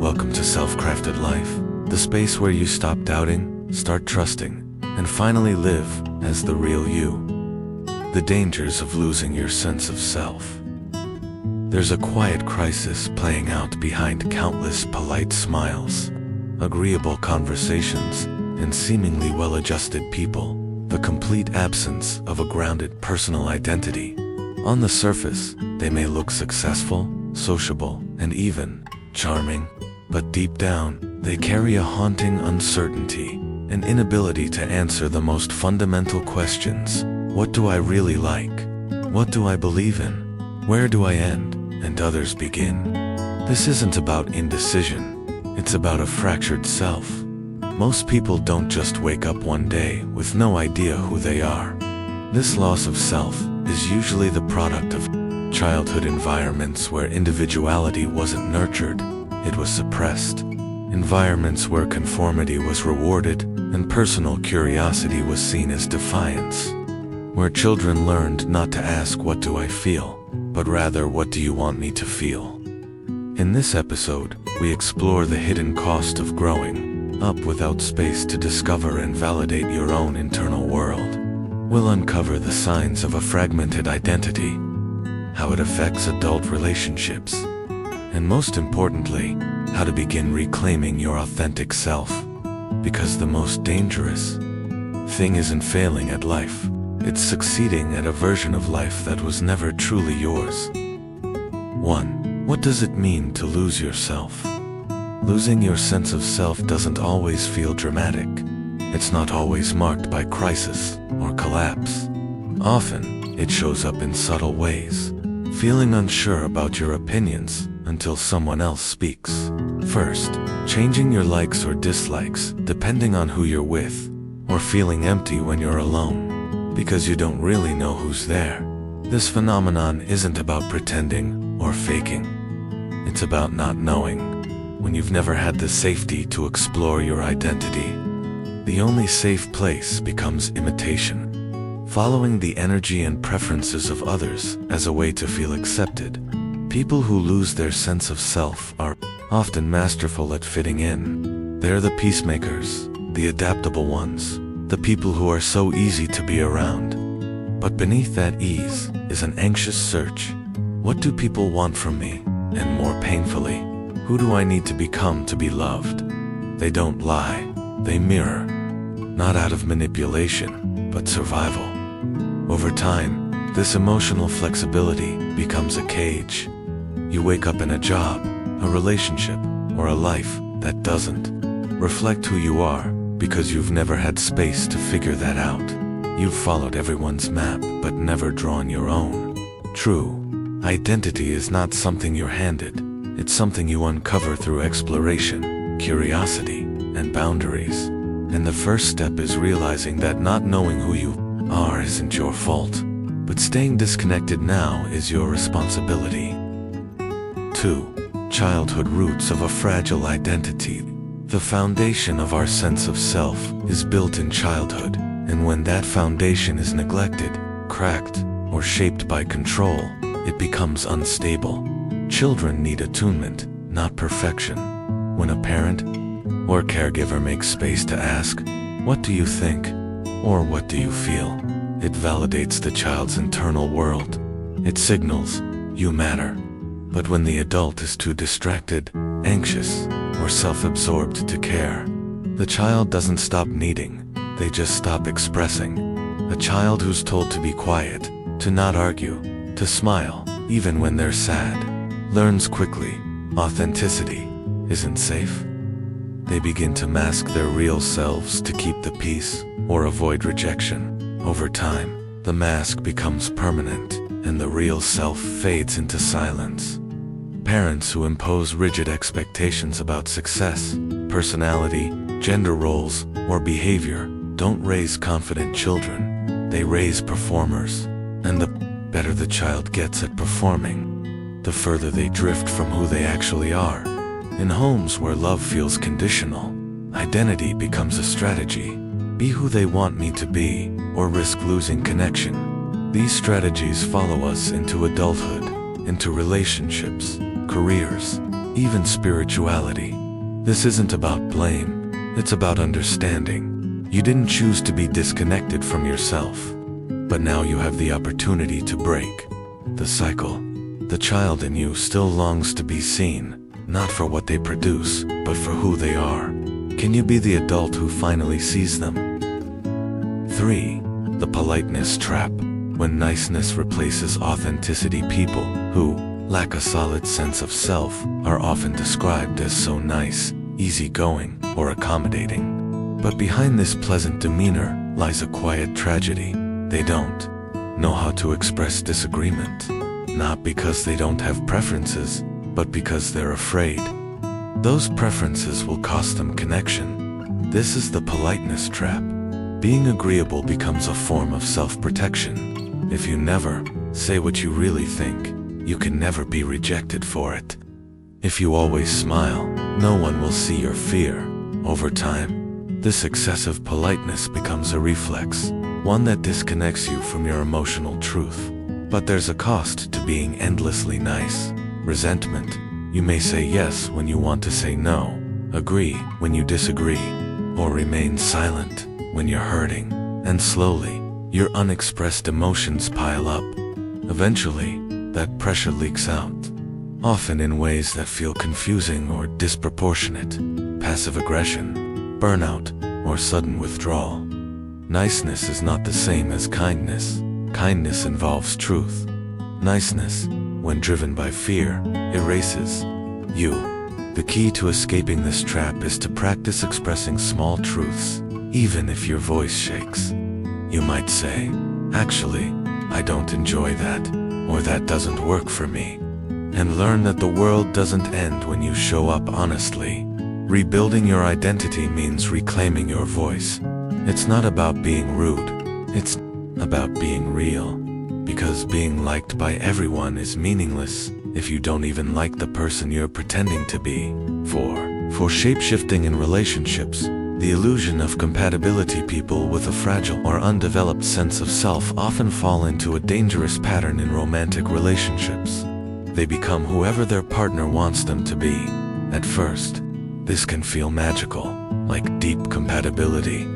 Welcome to Self-Crafted Life, the space where you stop doubting, start trusting, and finally live as the real you. The dangers of losing your sense of self. There's a quiet crisis playing out behind countless polite smiles, agreeable conversations, and seemingly well-adjusted people, the complete absence of a grounded personal identity. On the surface, they may look successful, sociable, and even charming, but deep down, they carry a haunting uncertainty, an inability to answer the most fundamental questions. What do I really like? What do I believe in? Where do I end, and others begin? This isn't about indecision, it's about a fractured self. Most people don't just wake up one day with no idea who they are. This loss of self is usually the product of childhood environments where individuality wasn't nurtured, it was suppressed. Environments where conformity was rewarded and personal curiosity was seen as defiance. Where children learned not to ask what do I feel, but rather what do you want me to feel. In this episode, we explore the hidden cost of growing up without space to discover and validate your own internal world. We'll uncover the signs of a fragmented identity, how it affects adult relationships, and most importantly, how to begin reclaiming your authentic self. Because the most dangerous thing isn't failing at life, it's succeeding at a version of life that was never truly yours. 1. What does it mean to lose yourself? Losing your sense of self doesn't always feel dramatic. It's not always marked by crisis or collapse. Often, it shows up in subtle ways. Feeling unsure about your opinions until someone else speaks. First, changing your likes or dislikes depending on who you're with, or feeling empty when you're alone, because you don't really know who's there. This phenomenon isn't about pretending or faking. It's about not knowing. When you've never had the safety to explore your identity, the only safe place becomes imitation, following the energy and preferences of others as a way to feel accepted. People who lose their sense of self are often masterful at fitting in. They're the peacemakers, the adaptable ones, the people who are so easy to be around. But beneath that ease is an anxious search. What do people want from me? And more painfully, who do I need to become to be loved? They don't lie, they mirror. Not out of manipulation, but survival. Over time, this emotional flexibility becomes a cage. You wake up in a job, a relationship, or a life that doesn't reflect who you are because you've never had space to figure that out. You've followed everyone's map but never drawn your own. True, identity is not something you're handed. It's something you uncover through exploration, curiosity, and boundaries. And the first step is realizing that not knowing who you are isn't your fault, but staying disconnected now is your responsibility. 2. Childhood roots of a fragile identity. The foundation of our sense of self is built in childhood, and when that foundation is neglected, cracked, or shaped by control, it becomes unstable. Children need attunement, not perfection. When a parent or caregiver makes space to ask, "What do you think?" or "What do you feel?" it validates the child's internal world. It signals, "You matter." But when the adult is too distracted, anxious, or self-absorbed to care, the child doesn't stop needing, they just stop expressing. A child who's told to be quiet, to not argue, to smile, even when they're sad, learns quickly, authenticity isn't safe. They begin to mask their real selves to keep the peace or avoid rejection. Over time, the mask becomes permanent, and the real self fades into silence. Parents who impose rigid expectations about success, personality, gender roles, or behavior don't raise confident children. They raise performers. And the better the child gets at performing, the further they drift from who they actually are. In homes where love feels conditional, identity becomes a strategy. Be who they want me to be, or risk losing connection. These strategies follow us into adulthood, into relationships, careers, even spirituality. This isn't about blame, it's about understanding. You didn't choose to be disconnected from yourself, but now you have the opportunity to break the cycle. The child in you still longs to be seen, not for what they produce, but for who they are. Can you be the adult who finally sees them? 3. The politeness trap. When niceness replaces authenticity, people who lack a solid sense of self are often described as so nice, easygoing, or accommodating. But behind this pleasant demeanor lies a quiet tragedy. They don't know how to express disagreement, not because they don't have preferences, but because they're afraid those preferences will cost them connection. This is the politeness trap. Being agreeable becomes a form of self-protection. If you never say what you really think, you can never be rejected for it. If you always smile, no one will see your fear. Over time, this excessive politeness becomes a reflex, one that disconnects you from your emotional truth. But there's a cost to being endlessly nice. Resentment. You may say yes when you want to say no, agree when you disagree, or remain silent when you're hurting. And slowly, your unexpressed emotions pile up. Eventually, that pressure leaks out, often in ways that feel confusing or disproportionate. Passive aggression, burnout, or sudden withdrawal. Niceness is not the same as kindness. Kindness involves truth. Niceness, when driven by fear, erases you. The key to escaping this trap is to practice expressing small truths, even if your voice shakes. You might say, "Actually, I don't enjoy that," or "that doesn't work for me." And learn that the world doesn't end when you show up honestly. Rebuilding your identity means reclaiming your voice. It's not about being rude, it's about being real. Because being liked by everyone is meaningless if you don't even like the person you're pretending to be. For shape-shifting in relationships, the illusion of compatibility. People with a fragile or undeveloped sense of self often fall into a dangerous pattern in romantic relationships. They become whoever their partner wants them to be. At first, this can feel magical, like deep compatibility.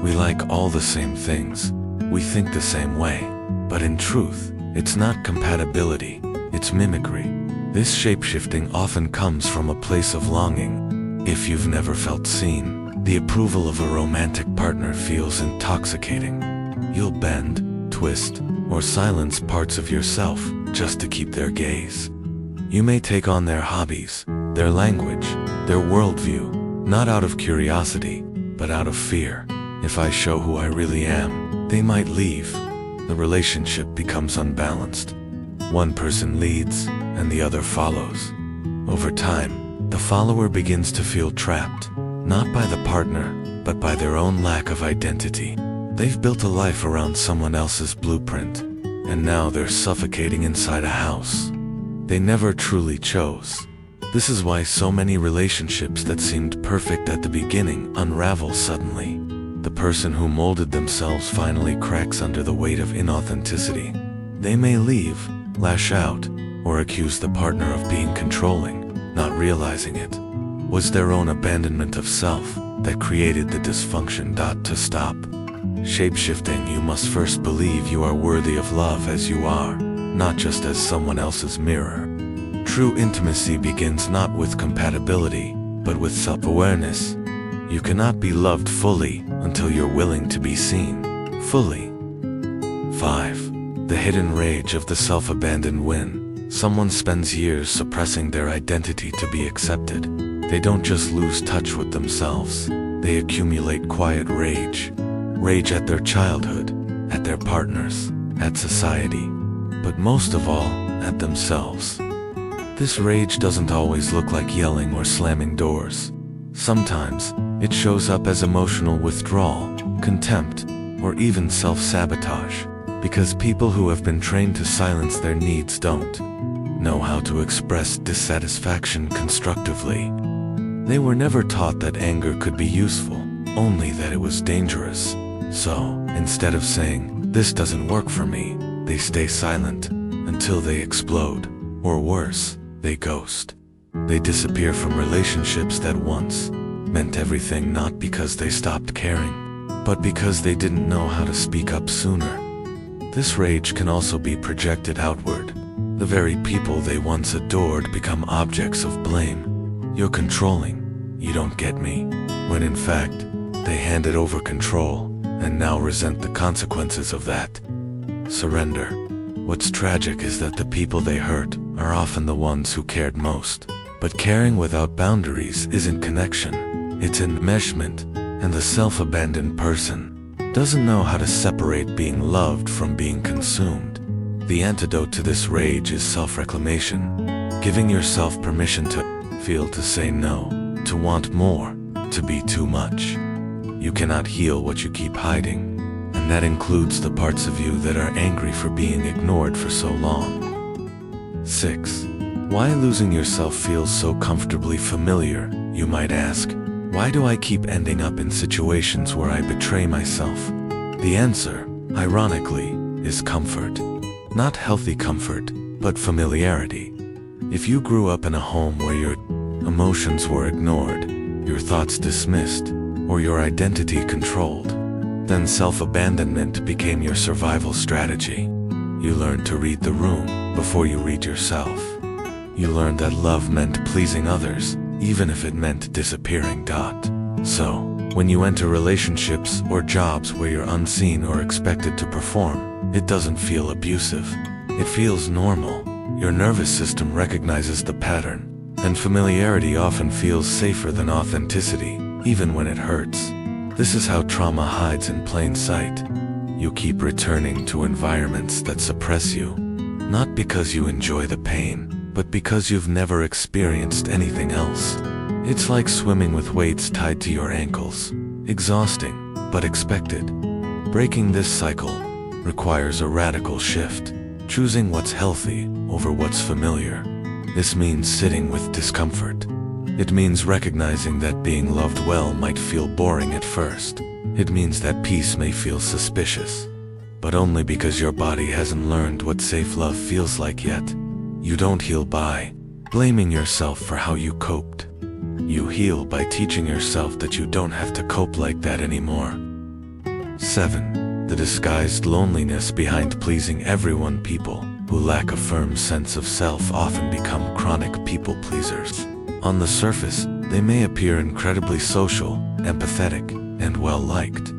We like all the same things, we think the same way. But in truth, it's not compatibility, it's mimicry. This shape-shifting often comes from a place of longing. If you've never felt seen, the approval of a romantic partner feels intoxicating. You'll bend, twist, or silence parts of yourself just to keep their gaze. You may take on their hobbies, their language, their worldview, not out of curiosity, but out of fear. If I show who I really am, they might leave. The relationship becomes unbalanced. One person leads, and the other follows. Over time, the follower begins to feel trapped, not by the partner, but by their own lack of identity. They've built a life around someone else's blueprint, and now they're suffocating inside a house they never truly chose. This is why so many relationships that seemed perfect at the beginning unravel suddenly. The person who molded themselves finally cracks under the weight of inauthenticity. They may leave, lash out, or accuse the partner of being controlling, not realizing it was their own abandonment of self that created the dysfunction. To stop shape-shifting, you must first believe you are worthy of love as you are, not just as someone else's mirror. True intimacy begins not with compatibility, but with self-awareness. You cannot be loved fully until you're willing to be seen fully. 5. The hidden rage of the self-abandoned. When someone spends years suppressing their identity to be accepted, they don't just lose touch with themselves, they accumulate quiet rage. Rage at their childhood, at their partners, at society, but most of all, at themselves. This rage doesn't always look like yelling or slamming doors. Sometimes, it shows up as emotional withdrawal, contempt, or even self-sabotage, because people who have been trained to silence their needs don't know how to express dissatisfaction constructively. They were never taught that anger could be useful, only that it was dangerous. So, instead of saying, "This doesn't work for me," they stay silent until they explode, or worse, they ghost. They disappear from relationships that once meant everything, not because they stopped caring, but because they didn't know how to speak up sooner. This rage can also be projected outward. The very people they once adored become objects of blame. You're controlling, you don't get me, when in fact, they handed over control and now resent the consequences of that. Surrender. What's tragic is that the people they hurt are often the ones who cared most. But caring without boundaries isn't connection, it's enmeshment, and the self-abandoned person doesn't know how to separate being loved from being consumed. The antidote to this rage is self-reclamation, giving yourself permission to feel, to say no, to want more, to be too much. You cannot heal what you keep hiding, and that includes the parts of you that are angry for being ignored for so long. 6. Why losing yourself feels so comfortably familiar, you might ask. Why do I keep ending up in situations where I betray myself? The answer, ironically, is comfort. Not healthy comfort, but familiarity. If you grew up in a home where your emotions were ignored, your thoughts dismissed, or your identity controlled, then self-abandonment became your survival strategy. You learned to read the room before you read yourself. You learned that love meant pleasing others, even if it meant disappearing. So, when you enter relationships or jobs where you're unseen or expected to perform, it doesn't feel abusive. It feels normal. Your nervous system recognizes the pattern, and familiarity often feels safer than authenticity, even when it hurts. This is how trauma hides in plain sight. You keep returning to environments that suppress you, not because you enjoy the pain, but because you've never experienced anything else. It's like swimming with weights tied to your ankles. Exhausting, but expected. Breaking this cycle requires a radical shift, choosing what's healthy over what's familiar. This means sitting with discomfort. It means recognizing that being loved well might feel boring at first. It means that peace may feel suspicious, but only because your body hasn't learned what safe love feels like yet. You don't heal by blaming yourself for how you coped. You heal by teaching yourself that you don't have to cope like that anymore. 7. The disguised loneliness behind pleasing everyone. People who lack a firm sense of self often become chronic people pleasers. On the surface, they may appear incredibly social, empathetic, and well-liked.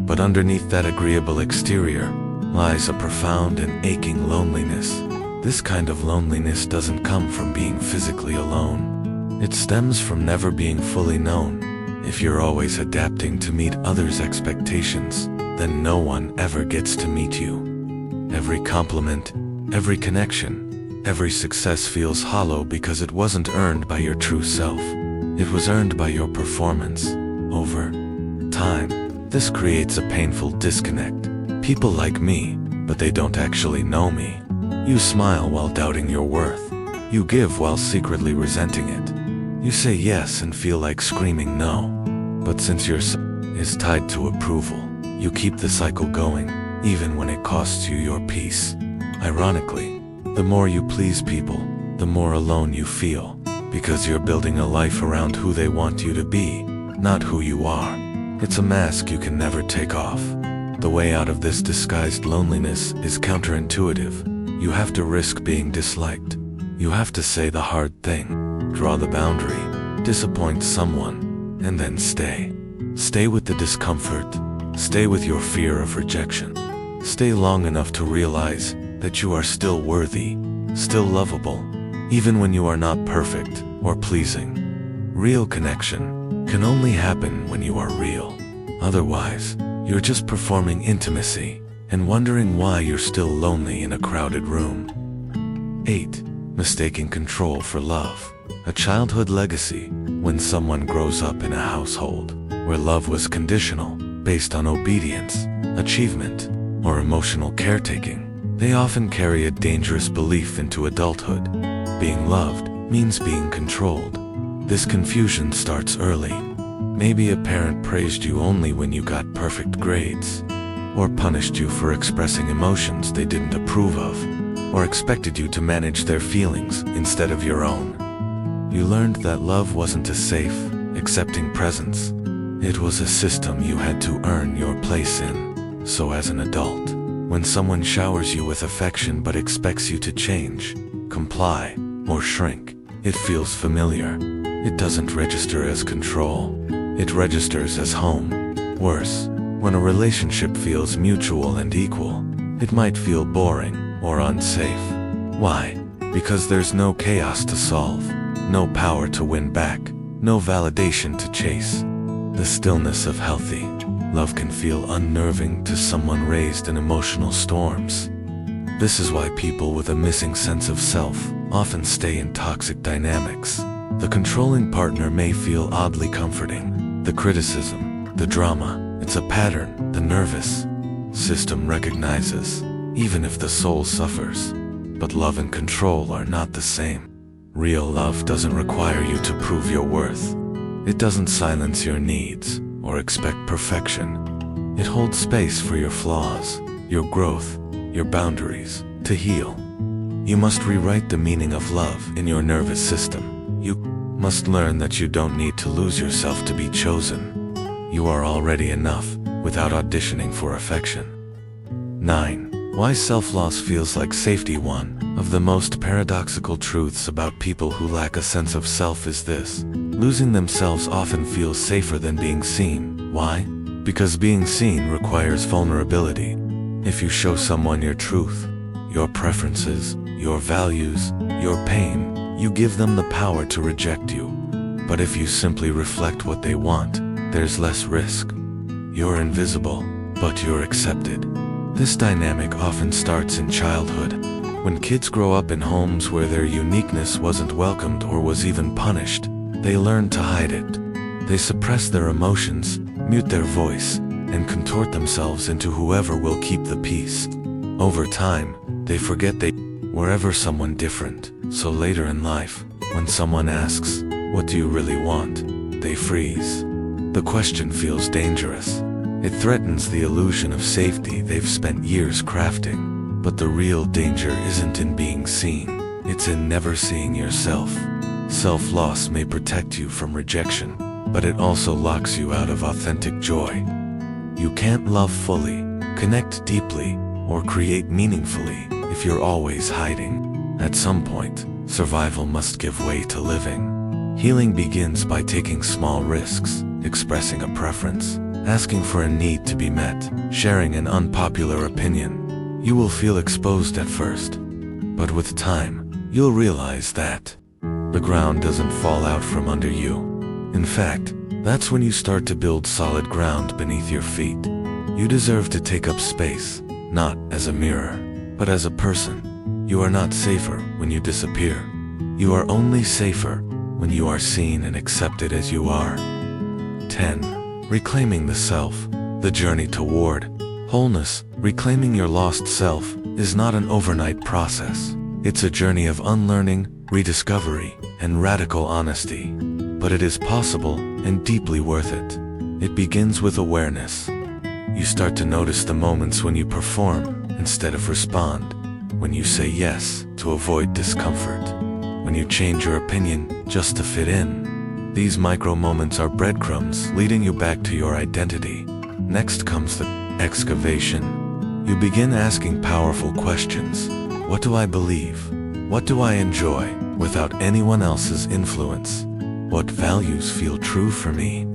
But underneath that agreeable exterior lies a profound and aching loneliness. This kind of loneliness doesn't come from being physically alone. It stems from never being fully known. If you're always adapting to meet others' expectations, then no one ever gets to meet you. Every compliment, every connection, every success feels hollow because it wasn't earned by your true self. It was earned by your performance. Over time, this creates a painful disconnect. People like me, but they don't actually know me. You smile while doubting your worth. You give while secretly resenting it. You say yes and feel like screaming no. But since your is tied to approval, you keep the cycle going, even when it costs you your peace. Ironically, the more you please people, the more alone you feel, because you're building a life around who they want you to be, not who you are. It's a mask you can never take off. The way out of this disguised loneliness is counterintuitive. You have to risk being disliked. You have to say the hard thing, draw the boundary, disappoint someone, and then stay. Stay with the discomfort. Stay with your fear of rejection. Stay long enough to realize that you are still worthy, still lovable, even when you are not perfect or pleasing. Real connection can only happen when you are real. Otherwise, you're just performing intimacy and wondering why you're still lonely in a crowded room. 8. Mistaking control for love. A childhood legacy. When someone grows up in a household where love was conditional, based on obedience, achievement, or emotional caretaking, they often carry a dangerous belief into adulthood. Being loved means being controlled. This confusion starts early. Maybe a parent praised you only when you got perfect grades, or punished you for expressing emotions they didn't approve of, or expected you to manage their feelings instead of your own. You learned that love wasn't a safe, accepting presence. It was a system you had to earn your place in. So as an adult, when someone showers you with affection but expects you to change, comply, or shrink, it feels familiar. It doesn't register as control. It registers as home. Worse, when a relationship feels mutual and equal, it might feel boring or unsafe. Why? Because there's no chaos to solve, no power to win back, no validation to chase. The stillness of healthy love can feel unnerving to someone raised in emotional storms. This is why people with a missing sense of self often stay in toxic dynamics. The controlling partner may feel oddly comforting. The criticism, the drama, it's a pattern the nervous system recognizes, even if the soul suffers. But love and control are not the same. Real love doesn't require you to prove your worth. It doesn't silence your needs or expect perfection. It holds space for your flaws, your growth, your boundaries to heal. You must rewrite the meaning of love in your nervous system. You must learn that you don't need to lose yourself to be chosen. You are already enough without auditioning for affection. 9. Why self-loss feels like safety. One of the most paradoxical truths about people who lack a sense of self is this: losing themselves often feels safer than being seen. Why? Because being seen requires vulnerability. If you show someone your truth, your preferences, your values, your pain, you give them the power to reject you. But if you simply reflect what they want, there's less risk. You're invisible, but you're accepted. This dynamic often starts in childhood. When kids grow up in homes where their uniqueness wasn't welcomed or was even punished, they learn to hide it. They suppress their emotions, mute their voice, and contort themselves into whoever will keep the peace. Over time, they forget they were ever someone different. So later in life, when someone asks, "What do you really want?" they freeze. The question feels dangerous. It threatens the illusion of safety they've spent years crafting. But the real danger isn't in being seen. It's in never seeing yourself. Self-loss may protect you from rejection, but it also locks you out of authentic joy. You can't love fully, connect deeply, or create meaningfully if you're always hiding. At some point, survival must give way to living. Healing begins by taking small risks, expressing a preference, asking for a need to be met, sharing an unpopular opinion. You will feel exposed at first, but with time, you'll realize that the ground doesn't fall out from under you. In fact, that's when you start to build solid ground beneath your feet. You deserve to take up space, not as a mirror, but as a person. You are not safer when you disappear. You are only safer when you are seen and accepted as you are. 10. Reclaiming the self, the journey toward wholeness. Reclaiming your lost self is not an overnight process. It's a journey of unlearning, rediscovery, and radical honesty. But it is possible and deeply worth it. It begins with awareness. You start to notice the moments when you perform instead of respond, when you say yes to avoid discomfort, when you change your opinion just to fit in. These micro moments are breadcrumbs leading you back to your identity. Next comes the excavation. You begin asking powerful questions. What do I believe? What do I enjoy without anyone else's influence? What values feel true for me?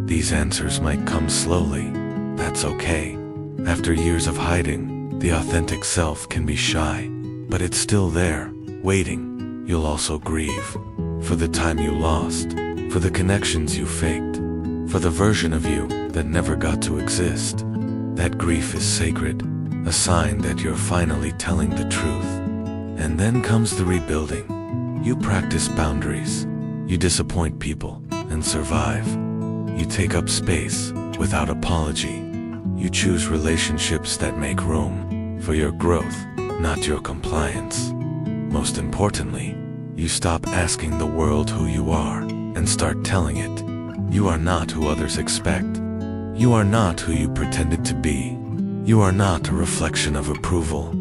These answers might come slowly. That's okay. After years of hiding, the authentic self can be shy, but it's still there, waiting. You'll also grieve for the time you lost, for the connections you faked, for the version of you that never got to exist. That grief is sacred, a sign that you're finally telling the truth. And then comes the rebuilding. You practice boundaries. You disappoint people and survive. You take up space without apology. You choose relationships that make room for your growth, not your compliance. Most importantly, you stop asking the world who you are and start telling it. You are not who others expect. You are not who you pretended to be. You are not a reflection of approval.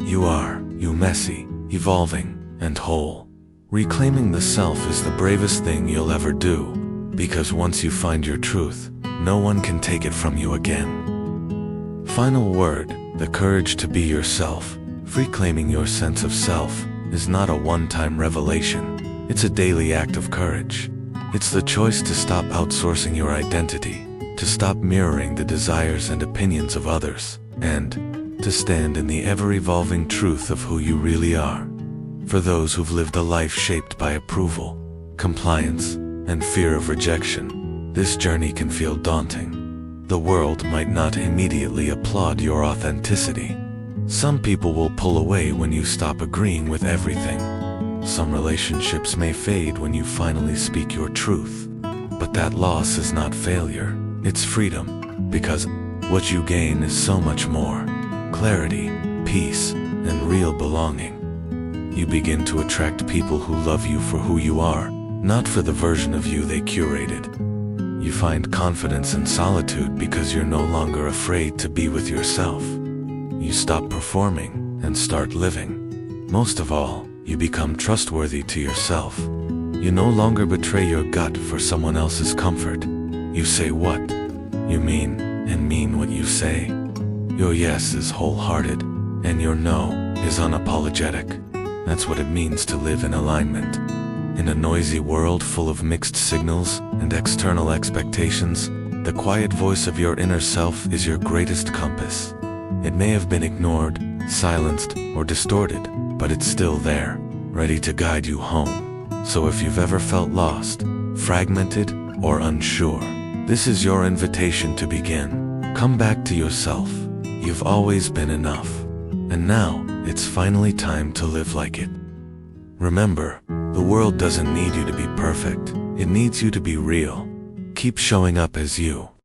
You are, you messy, evolving, and whole. Reclaiming the self is the bravest thing you'll ever do, because once you find your truth, no one can take it from you again. Final word, the courage to be yourself. Reclaiming your sense of self is not a one-time revelation. It's a daily act of courage. It's the choice to stop outsourcing your identity, to stop mirroring the desires and opinions of others, and to stand in the ever-evolving truth of who you really are. For those who've lived a life shaped by approval, compliance, and fear of rejection, this journey can feel daunting. The world might not immediately applaud your authenticity. Some people will pull away when you stop agreeing with everything. Some relationships may fade when you finally speak your truth. But that loss is not failure, it's freedom, because what you gain is so much more: clarity, peace, and real belonging. You begin to attract people who love you for who you are, not for the version of you they curated. You find confidence in solitude because you're no longer afraid to be with yourself. You stop performing and start living. Most of all, you become trustworthy to yourself. You no longer betray your gut for someone else's comfort. You say what you mean and mean what you say. Your yes is wholehearted, and your no is unapologetic. That's what it means to live in alignment. In a noisy world full of mixed signals and external expectations, the quiet voice of your inner self is your greatest compass. It may have been ignored, silenced, or distorted, but it's still there, ready to guide you home. So if you've ever felt lost, fragmented, or unsure, this is your invitation to begin. Come back to yourself. You've always been enough. And now, it's finally time to live like it. Remember, the world doesn't need you to be perfect. It needs you to be real. Keep showing up as you.